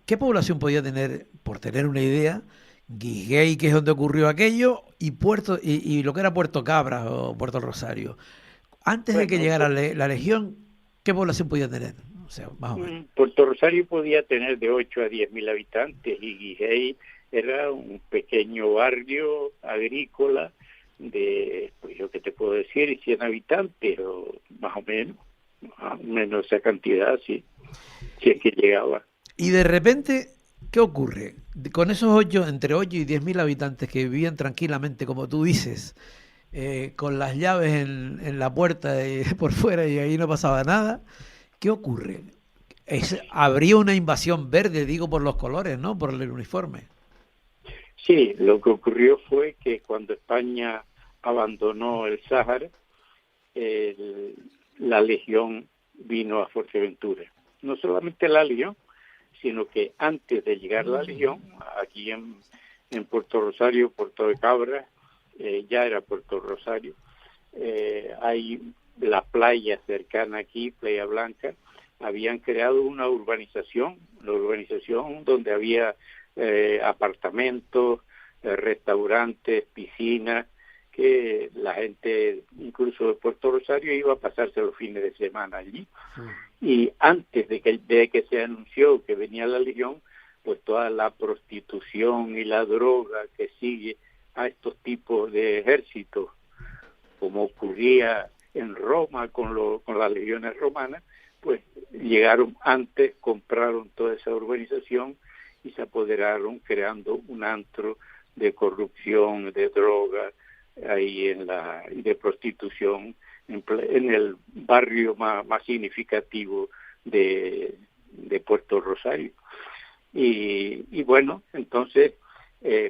Speaker 3: ¿qué población podía tener, por tener una idea, Guiguey, que es donde ocurrió aquello, y lo que era Puerto Cabras o Puerto Rosario? Antes de que llegara la Legión, ¿qué población podía tener? O sea, más o menos.
Speaker 15: Puerto Rosario podía tener de 8 a 10.000 habitantes y Guiguey era un pequeño barrio agrícola de, pues yo qué te puedo decir, 100 habitantes o más o menos esa cantidad, sí, si es que llegaba.
Speaker 3: Y de repente, ¿qué ocurre? Con esos entre 8 y 10.000 habitantes que vivían tranquilamente, como tú dices, con las llaves en la puerta por fuera y ahí no pasaba nada, ¿qué ocurre? Habría una invasión verde, digo, por los colores, ¿no? Por el uniforme.
Speaker 15: Sí, lo que ocurrió fue que cuando España abandonó el Sáhara, la Legión vino a Fuerteventura. No solamente la Legión, sino que antes de llegar la Legión, aquí en Puerto Rosario, Puerto de Cabra, ya era Puerto Rosario, hay la playa cercana aquí, Playa Blanca, habían creado una urbanización donde había apartamentos, restaurantes, piscinas, que la gente, incluso de Puerto Rosario, iba a pasarse los fines de semana allí. Y antes de que se anunció que venía la Legión, pues toda la prostitución y la droga que sigue a estos tipos de ejércitos, como ocurría en Roma con las legiones romanas, pues llegaron antes, compraron toda esa urbanización y se apoderaron creando un antro de corrupción, de droga ahí y de prostitución en el barrio más significativo de Puerto Rosario. Y bueno, entonces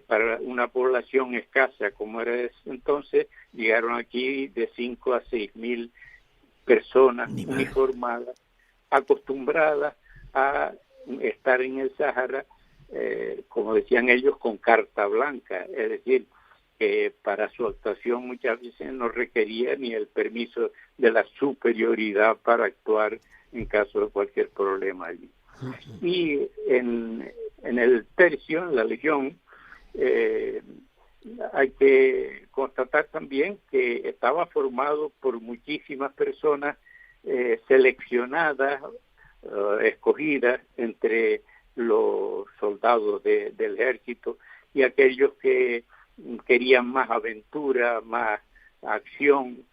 Speaker 15: para una población escasa como era entonces, llegaron aquí de 5 a 6.000 personas uniformadas, acostumbradas a estar en el Sáhara, como decían ellos, con carta blanca, es decir, que para su actuación muchas veces no requería ni el permiso de la superioridad para actuar en caso de cualquier problema allí. Y en el tercio, en la Legión, hay que constatar también que estaba formado por muchísimas personas seleccionadas, escogidas entre los soldados del ejército y aquellos que querían más aventura, más acción,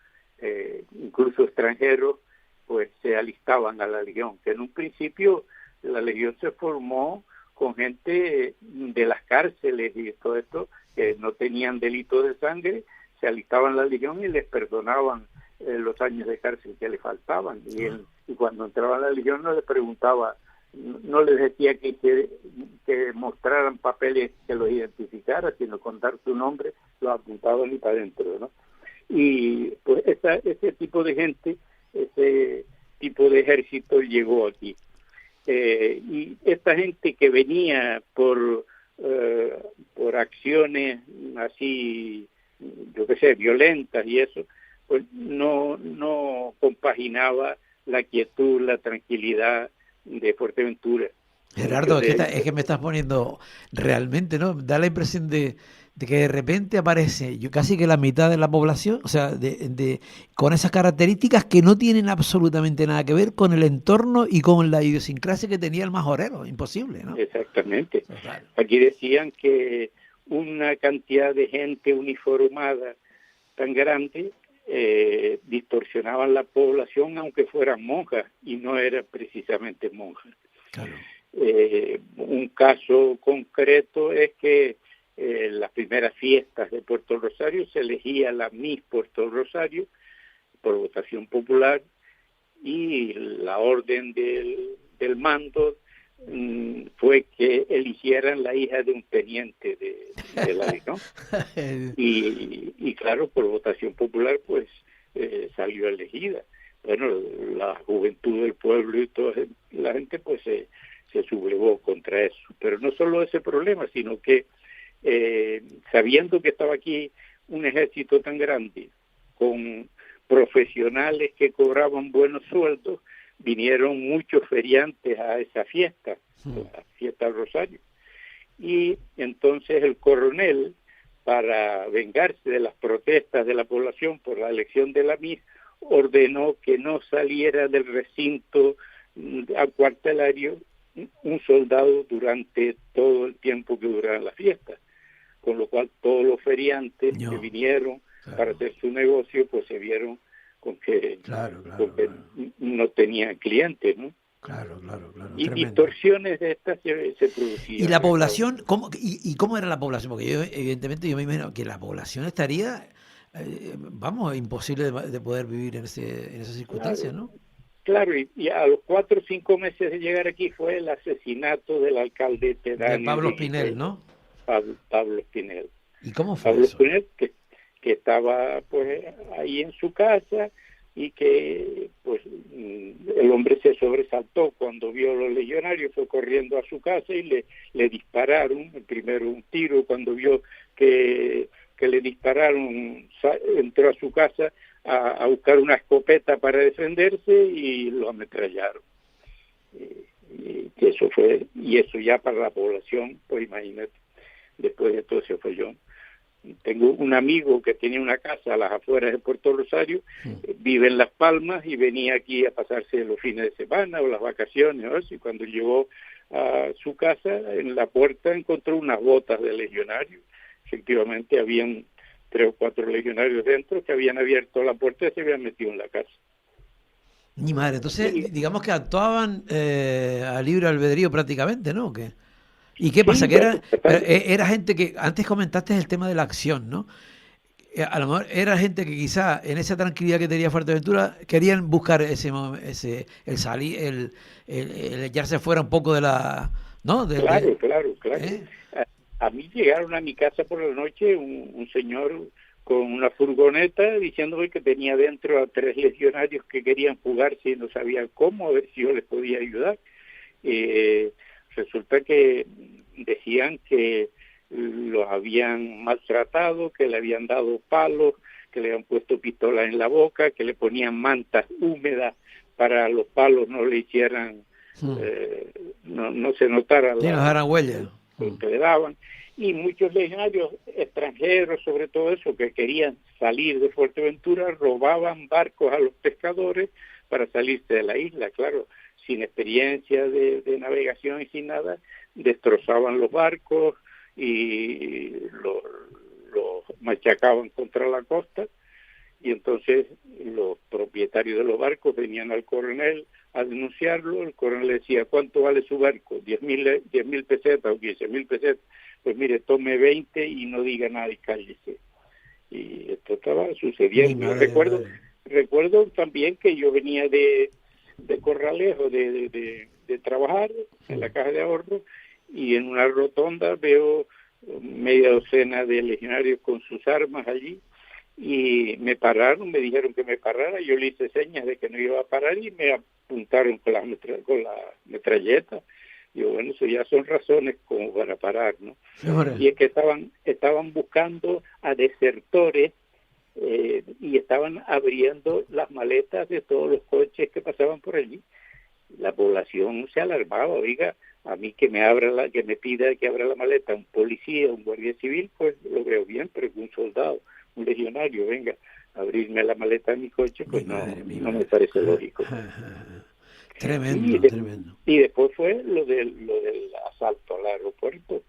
Speaker 15: incluso extranjeros, pues se alistaban a la Legión, que en un principio la Legión se formó con gente de las cárceles y todo esto, que no tenían delitos de sangre, se alistaban a la Legión y les perdonaban los años de cárcel que le faltaban. Y cuando entraban a la Legión no les preguntaba, no les decía que mostraran papeles que los identificara, sino contar su nombre, los apuntaban y para adentro, ¿no? Y pues ese tipo de gente, ese tipo de ejército llegó aquí. Y esta gente que venía por acciones así, yo qué sé, violentas y eso, pues no compaginaba la quietud, la tranquilidad de Fuerteventura.
Speaker 3: Gerardo, es que me estás poniendo realmente, ¿no? Da la impresión de que de repente aparece casi que la mitad de la población, o sea, con esas características que no tienen absolutamente nada que ver con el entorno y con la idiosincrasia que tenía el majorero. Imposible, ¿no?
Speaker 15: Exactamente. Aquí decían que una cantidad de gente uniformada tan grande distorsionaban la población aunque fueran monjas, y no eran precisamente monjas.
Speaker 3: Claro.
Speaker 15: Un caso concreto es que las primeras fiestas de Puerto Rosario se elegía la Miss Puerto Rosario por votación popular, y la orden del mando fue que eligieran la hija de un teniente de la ley, ¿no? Y claro, por votación popular, pues salió elegida. Bueno, la juventud del pueblo y toda la gente, pues se sublevó contra eso. Pero no solo ese problema, sino que sabiendo que estaba aquí un ejército tan grande, con profesionales que cobraban buenos sueldos, vinieron muchos feriantes a esa fiesta, la fiesta del Rosario. Y entonces el coronel, para vengarse de las protestas de la población por la elección de la MIS, ordenó que no saliera del recinto acuartelario un soldado durante todo el tiempo que durara la fiesta, con lo cual todos los feriantes que vinieron para hacer su negocio, pues se vieron con que, no tenían clientes, ¿no?
Speaker 3: Claro.
Speaker 15: Y
Speaker 3: Tremendo.
Speaker 15: Distorsiones de estas se producían.
Speaker 3: ¿Y la población? ¿Cómo era la población? Porque evidentemente yo me imagino que la población estaría, imposible de poder vivir en esas circunstancias, ¿no?
Speaker 15: Claro, y a los 4 o 5 meses de llegar aquí fue el asesinato del alcalde pedáneo.
Speaker 3: De Pablo Espinel, ¿no?
Speaker 15: Pablo Espinel.
Speaker 3: ¿Y cómo fue
Speaker 15: Pablo
Speaker 3: eso?
Speaker 15: Espinel, que estaba pues ahí en su casa y que pues el hombre se sobresaltó cuando vio a los legionarios, fue corriendo a su casa y le dispararon, primero un tiro, cuando vio que le dispararon, entró a su casa a buscar una escopeta para defenderse y lo ametrallaron. Y eso ya para la población, pues imagínate, después de todo ese follón. Tengo un amigo que tiene una casa a las afueras de Puerto Rosario, vive en Las Palmas y venía aquí a pasarse los fines de semana o las vacaciones, ¿no? Y cuando llegó a su casa, en la puerta encontró unas botas de legionarios. Efectivamente habían 3 o 4 legionarios dentro que habían abierto la puerta y se habían metido en la casa.
Speaker 3: Ni madre, entonces digamos que actuaban a libre albedrío prácticamente, ¿no? ¿Y qué pasa? Que era gente que, antes comentaste el tema de la acción, ¿no? A lo mejor era gente que quizá en esa tranquilidad que tenía Fuerteventura querían buscar el salir, el echarse fuera un poco de la, ¿no?
Speaker 15: Claro. A mí llegaron a mi casa por la noche un señor con una furgoneta diciéndome que tenía dentro a 3 legionarios que querían fugarse y no sabían cómo, a ver si yo les podía ayudar. Resulta que decían que los habían maltratado, que le habían dado palos, que le habían puesto pistolas en la boca, que le ponían mantas húmedas para los palos no le hicieran, no se notara
Speaker 3: la huella
Speaker 15: que le daban. Y muchos legionarios extranjeros, sobre todo eso, que querían salir de Fuerteventura, robaban barcos a los pescadores para salirse de la isla, claro, sin experiencia de navegación y sin nada, destrozaban los barcos y los machacaban contra la costa, y entonces los propietarios de los barcos venían al coronel a denunciarlo. El coronel decía, ¿cuánto vale su barco? 10.000 pesetas o 15.000 pesetas. Pues mire, tome 20 y no diga nada y cállese. Y esto estaba sucediendo. Recuerdo también que yo venía de Corralejo, de trabajar en la caja de ahorro, y en una rotonda veo media docena de legionarios con sus armas allí, y me pararon, me dijeron que me parara, yo le hice señas de que no iba a parar y me apuntaron con la metralleta. Digo, bueno, eso ya son razones como para parar, ¿no? Y es que estaban buscando a desertores y estaban abriendo las maletas de todos los coches que pasaban por allí. La población se alarmaba, oiga, a mí que me pida que abra la maleta un policía, un guardia civil, pues lo veo bien, pero un soldado, un legionario, venga, a abrirme la maleta de mi coche, pues no me parece lógico.
Speaker 3: Tremendo.
Speaker 15: Y después fue lo del asalto al aeropuerto.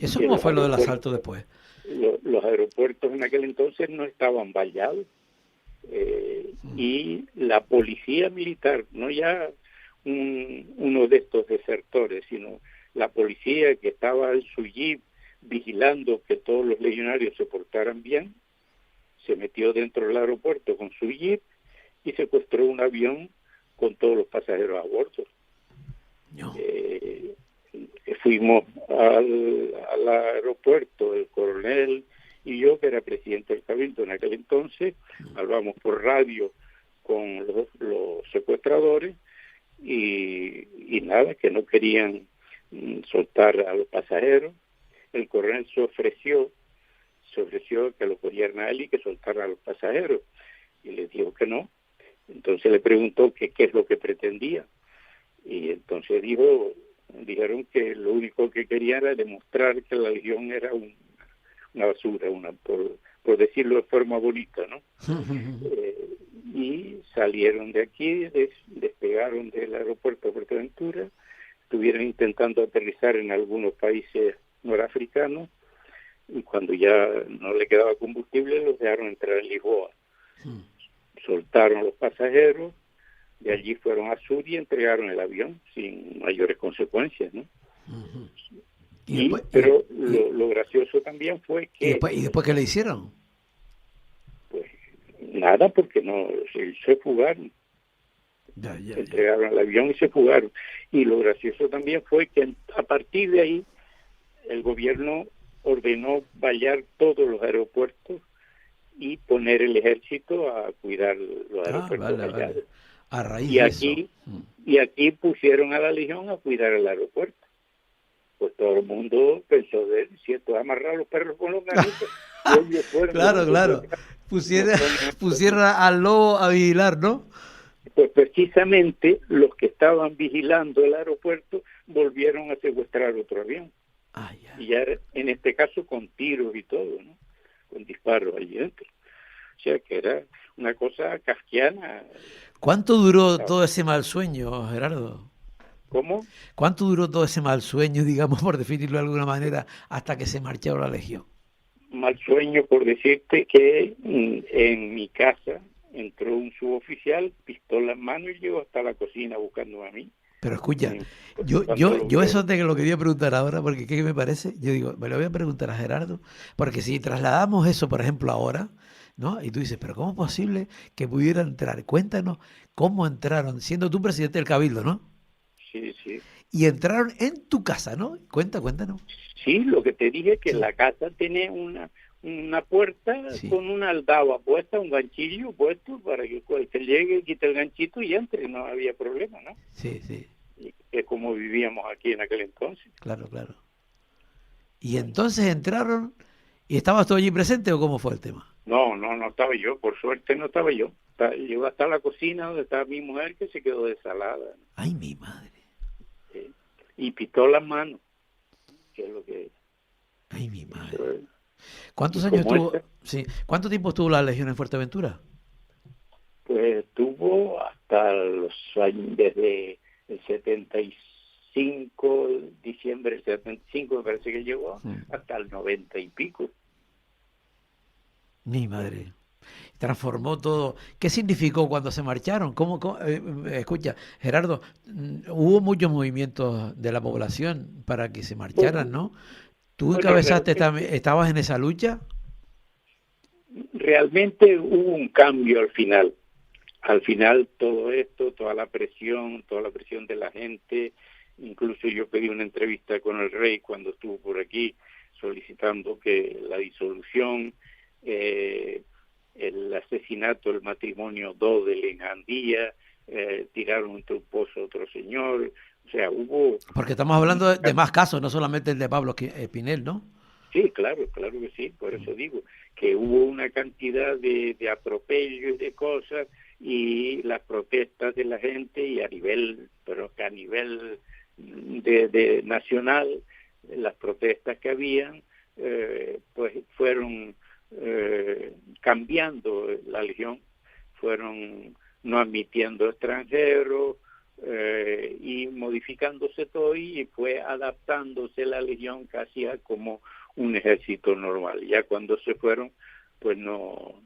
Speaker 3: ¿Eso cómo fue lo del asalto después?
Speaker 15: Los aeropuertos en aquel entonces no estaban vallados, y la policía militar, no ya uno de estos desertores, sino la policía que estaba en su jeep vigilando que todos los legionarios se portaran bien, se metió dentro del aeropuerto con su jeep y secuestró un avión con todos los pasajeros a bordo. Fuimos al aeropuerto el coronel y yo, que era presidente del Cabildo en aquel entonces, hablamos por radio con los secuestradores y nada, que no querían soltar a los pasajeros. El coronel se ofreció que lo cogieran a él y que soltaran a los pasajeros, y les dijo que no. Entonces le preguntó qué es lo que pretendía, y entonces dijeron que lo único que querían era demostrar que la Legión era una basura, por decirlo de forma bonita, ¿no? Y salieron de aquí, despegaron del aeropuerto de Fuerteventura, estuvieron intentando aterrizar en algunos países norafricanos, y cuando ya no le quedaba combustible los dejaron entrar en Lisboa. Soltaron a los pasajeros, de allí fueron a Sur y entregaron el avión sin mayores consecuencias, ¿no? Pero lo gracioso también fue que...
Speaker 3: ¿Y después qué le hicieron?
Speaker 15: Pues nada, porque se fugaron. Entregaron el avión y se fugaron. Y lo gracioso también fue que a partir de ahí el gobierno ordenó vallar todos los aeropuertos y poner el ejército a cuidar los aeropuertos vallados.
Speaker 3: A raíz
Speaker 15: de eso. Y aquí pusieron a la Legión a cuidar el aeropuerto. Pues todo el mundo pensó si esto es amarrar los perros con los ganitos.
Speaker 3: Claro. Pusieron al lobo a vigilar, ¿no?
Speaker 15: Pues precisamente los que estaban vigilando el aeropuerto volvieron a secuestrar otro avión. Y ya en este caso con tiros y todo, ¿no? Con disparos allí dentro. O sea que era una cosa kafkiana.
Speaker 3: ¿Cuánto duró todo ese mal sueño, Gerardo?
Speaker 15: ¿Cómo?
Speaker 3: ¿Cuánto duró todo ese mal sueño, digamos, por definirlo de alguna manera, hasta que se marchó la Legión?
Speaker 15: Mal sueño por decirte que en mi casa entró un suboficial, pistola en mano, y llegó hasta la cocina buscándome a mí.
Speaker 3: Pero escucha, yo eso te lo quería preguntar ahora, porque ¿qué me parece? Yo digo, me lo voy a preguntar a Gerardo, porque si trasladamos eso, por ejemplo, ahora, ¿no? Y tú dices, pero ¿cómo es posible que pudieran entrar? Cuéntanos cómo entraron, siendo tú presidente del Cabildo, ¿no?
Speaker 15: Sí.
Speaker 3: Y entraron en tu casa, ¿no? Cuéntanos.
Speaker 15: Sí, lo que te dije, que la casa tiene una puerta con una aldaba puesta, un ganchillo puesto para que cualquiera llegue, quite el ganchito y entre, no había problema, ¿no?
Speaker 3: Sí.
Speaker 15: Y es como vivíamos aquí en aquel entonces.
Speaker 3: Claro. Y entonces entraron, ¿y estabas tú allí presente o cómo fue el tema?
Speaker 15: No estaba yo, por suerte no estaba yo. Llegó hasta la cocina donde estaba mi mujer, que se quedó desalada.
Speaker 3: Ay, mi madre.
Speaker 15: Sí. Y pistola en mano, que es lo que...
Speaker 3: Ay, mi madre. ¿Cuántos años estuvo? Sí. ¿Cuánto tiempo estuvo la Legión en Fuerteventura?
Speaker 15: Pues estuvo hasta los años, desde el 75, diciembre del 75 me parece que llegó, hasta el 90 y pico.
Speaker 3: Mi madre. Transformó todo. ¿Qué significó cuando se marcharon? Escucha, Gerardo, hubo muchos movimientos de la población para que se marcharan, ¿no? ¿Tú encabezaste, estabas en esa lucha?
Speaker 15: Realmente hubo un cambio al final. Al final todo esto, toda la presión de la gente, incluso yo pedí una entrevista con el rey cuando estuvo por aquí solicitando que la disolución, el asesinato del matrimonio Dodel en Andía, tiraron entre un pozo a otro señor. O sea, hubo...
Speaker 3: Porque estamos hablando de más casos, no solamente el de Pablo Espinel, ¿no?
Speaker 15: Sí, claro que sí. Por eso digo que hubo una cantidad de atropellos y de cosas, y las protestas de la gente, y a nivel de nacional, las protestas que habían, pues fueron cambiando la Legión, fueron no admitiendo extranjeros, y modificándose todo, y fue adaptándose la Legión casi a como un ejército normal. Ya cuando se fueron, pues no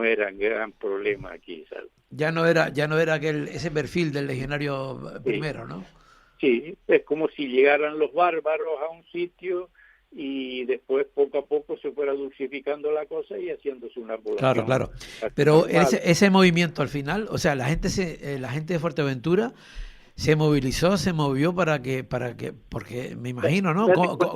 Speaker 15: era gran problema aquí, ¿sabes?
Speaker 3: Ya no era ese perfil del legionario primero, ¿no?
Speaker 15: Sí, es como si llegaran los bárbaros a un sitio y después poco a poco se fuera dulcificando la cosa y haciéndose una población.
Speaker 3: Claro. Pero ese movimiento al final, o sea, la gente de Fuerteventura se movilizó, se movió porque me imagino, ¿no?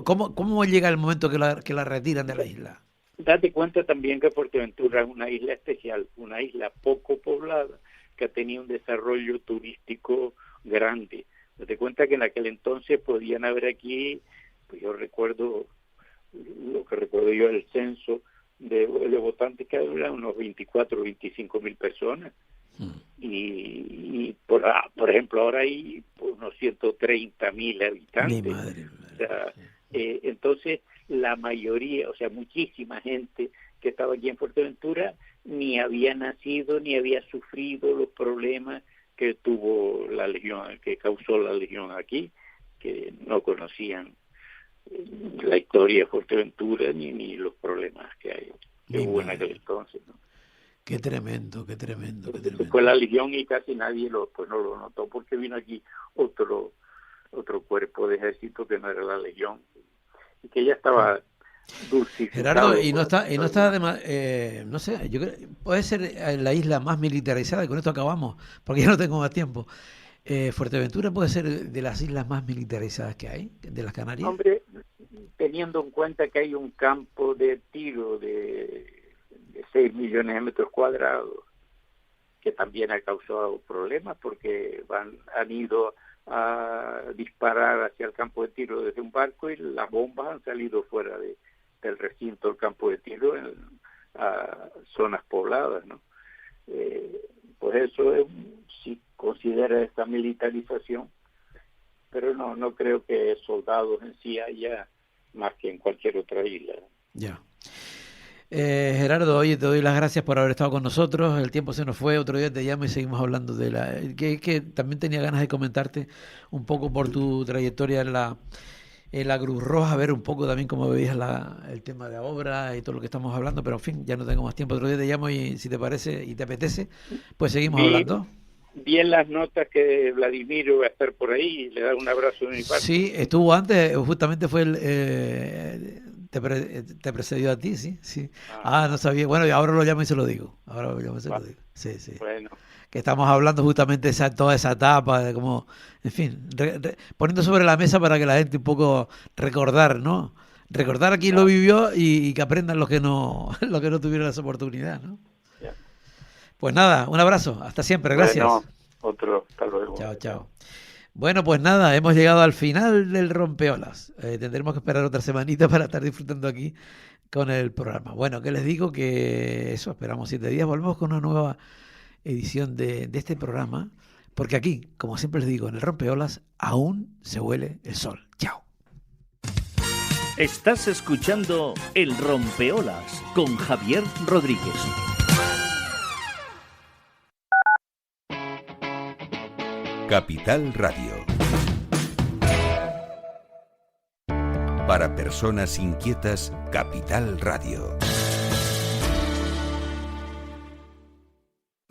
Speaker 3: ¿Cómo llega el momento que la retiran de la isla?
Speaker 15: Date cuenta también que Fuerteventura es una isla especial, una isla poco poblada, que ha tenido un desarrollo turístico grande. Date cuenta que en aquel entonces podían haber aquí, pues yo recuerdo, lo que recuerdo yo del censo de votantes, que eran unos 24 o 25 mil personas. Y por ejemplo ahora hay unos 130.000 habitantes. O sea, entonces la mayoría, o sea, muchísima gente que estaba aquí en Fuerteventura ni había nacido ni había sufrido los problemas que tuvo la Legión, que causó la Legión aquí, que no conocían la historia de Fuerteventura ni los problemas que hubo en aquel entonces, ¿no?
Speaker 3: Qué tremendo.
Speaker 15: Fue la Legión y casi nadie no lo notó, porque vino aquí otro cuerpo de ejército que no era la Legión y que ya estaba dulcificado.
Speaker 3: Gerardo, y no está además, no sé, yo creo puede ser la isla más militarizada, y con esto acabamos, porque ya no tengo más tiempo. Fuerteventura puede ser de las islas más militarizadas que hay, de las Canarias.
Speaker 15: Hombre, teniendo en cuenta que hay un campo de tiro de 6 millones de metros cuadrados, que también ha causado problemas porque han ido a disparar hacia el campo de tiro desde un barco y las bombas han salido fuera del recinto del campo de tiro a zonas pobladas, ¿no? Pues eso si considera esta militarización, pero no creo que soldados en sí haya más que en cualquier otra isla.
Speaker 3: Ya. Gerardo, oye, te doy las gracias por haber estado con nosotros. El tiempo se nos fue, otro día te llamo y seguimos hablando de que también tenía ganas de comentarte un poco por tu trayectoria en la Cruz Roja, ver un poco también cómo veías el tema de obra y todo lo que estamos hablando, pero en fin, ya no tengo más tiempo. Otro día te llamo y si te parece y te apetece, pues seguimos hablando.
Speaker 15: Bien las notas que Vladimiro va a estar por ahí, le da un abrazo de mi parte.
Speaker 3: Sí, estuvo antes, justamente fue te precedió a ti, sí. No sabía. Bueno, y ahora lo llamo y se lo digo. Sí.
Speaker 15: Bueno.
Speaker 3: Que estamos hablando justamente de toda esa etapa, de cómo, en fin, poniendo sobre la mesa para que la gente un poco recordar, ¿no? Recordar a quién lo vivió y que aprendan los que no tuvieron esa oportunidad, ¿no?
Speaker 15: Ya.
Speaker 3: Pues nada, un abrazo, hasta siempre, gracias.
Speaker 15: Bueno, otro, hasta luego.
Speaker 3: Chao. Bueno, pues nada, hemos llegado al final del Rompeolas. Tendremos que esperar otra semanita para estar disfrutando aquí con el programa. Bueno, que les digo que eso, esperamos 7 días, volvemos con una nueva edición de este programa, porque aquí, como siempre les digo, en el Rompeolas aún se huele el sol. Chao.
Speaker 5: Estás escuchando El Rompeolas con Javier Rodríguez.
Speaker 1: Capital Radio. Para personas inquietas, Capital Radio.